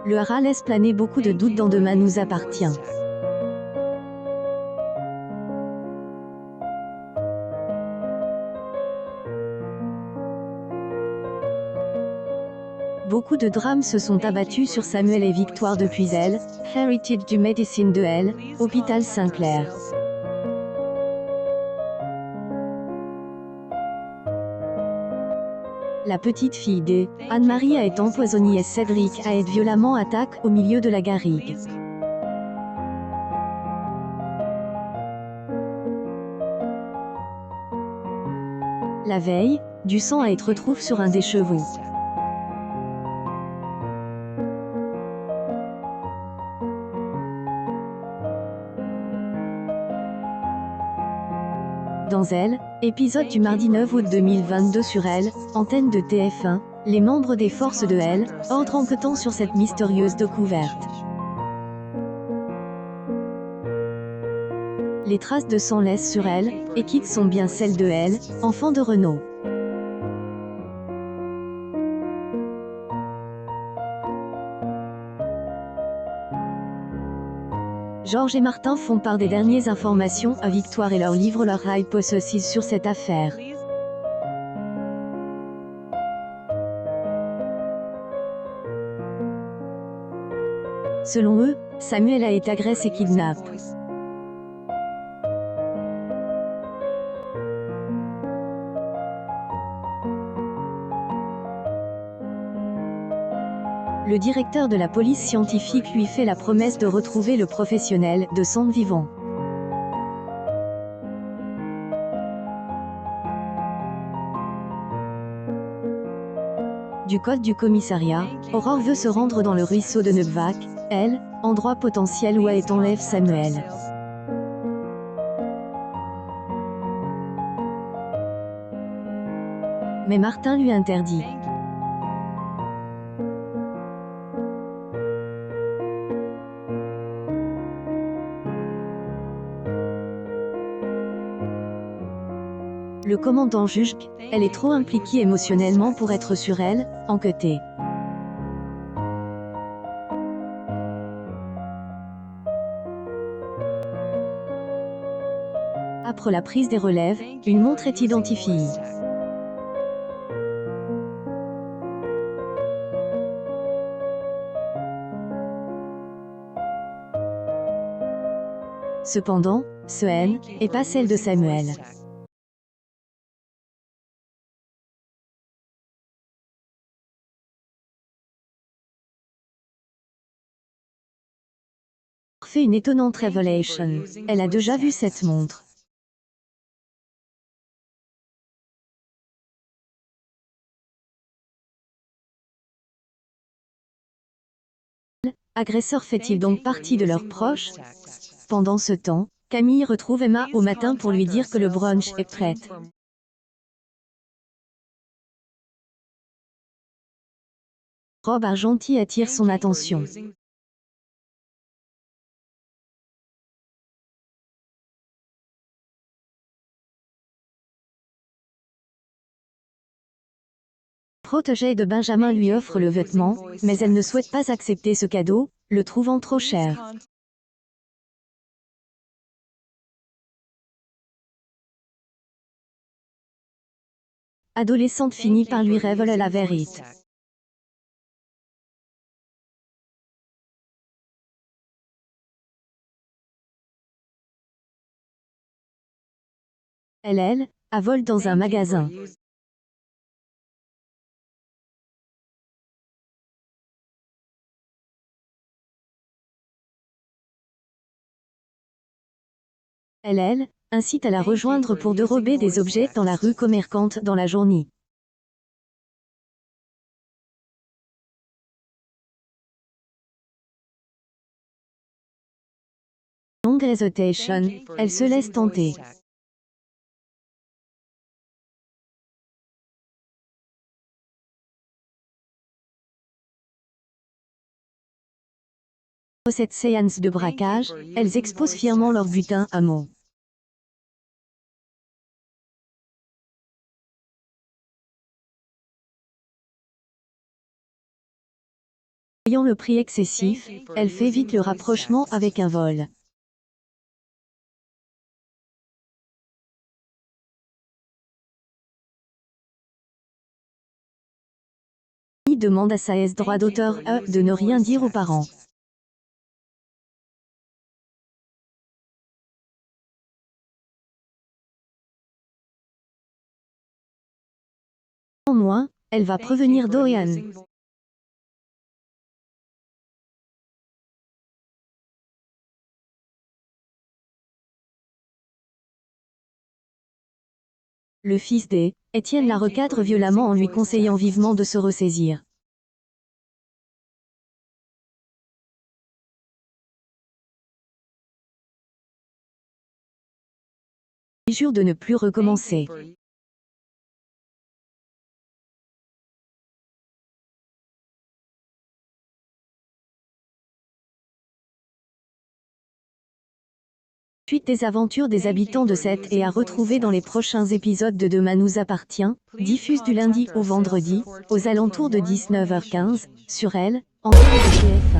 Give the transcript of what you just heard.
Le hara laisse planer beaucoup de doutes dans Demain nous appartient. Beaucoup de drames se sont abattus sur Samuel et Victoire depuis Elle, Heritage du Médecine de Elle, Hôpital Saint-Clair. La petite fille de Anne-Marie a été empoisonnée et Cédric a été violemment attaqué au milieu de la garrigue. La veille, du sang a été retrouvé sur un des chevaux. Dans Elle, épisode du mardi 9 août 2022 sur Elle, antenne de TF1, les membres des forces de Elle, ordre enquêtant sur cette mystérieuse découverte. Les traces de sang laissent sur Elle, et qui sont bien celles de Elle, enfant de Renaud. Georges et Martin font part des dernières informations à Victoire et leur livrent leur hypothèse sur cette affaire. Selon eux, Samuel a été agressé et kidnappé. Le directeur de la police scientifique lui fait la promesse de retrouver le professionnel de son vivant. Du code du commissariat, Aurore veut se rendre dans le ruisseau de Nebvac, Elle, endroit potentiel où est enlève Samuel. Mais Martin lui interdit. Le commandant juge qu'elle est trop impliquée émotionnellement pour être sur Elle, enquêtée. Après la prise des relèves, une montre est identifiée. Cependant, ce N est pas celle de Samuel. Fait une étonnante révélation. Elle a déjà vu cette montre. Agresseur fait-il donc partie de leurs proches? Pendant ce temps, Camille retrouve Emma au matin pour lui dire que le brunch est prêt. Robe argentique attire son attention. Protégée de Benjamin lui offre le vêtement, mais elle ne souhaite pas accepter ce cadeau, le trouvant trop cher. Adolescente finit par lui révéler la vérité. Elle, à vol dans un magasin. Elle, incite à la rejoindre pour dérober des objets dans la rue commerçante dans la journée. Longue hésitation, elle se laisse tenter. Pour cette séance de braquage, elles exposent fièrement leur butin à mots. Voyant le prix excessif, elle fait vite le rapprochement avec un vol. Il demande à sa droit d'auteur de ne rien dire aux parents. Néanmoins, elle va prévenir Dorian. Le fils Étienne la recadre violemment en lui conseillant vivement de se ressaisir. Il jure de ne plus recommencer. Suite des aventures des habitants de Sète et à retrouver dans les prochains épisodes de Demain nous appartient, diffuse du lundi au vendredi, aux alentours de 19h15, sur Elle, antenne de TF1.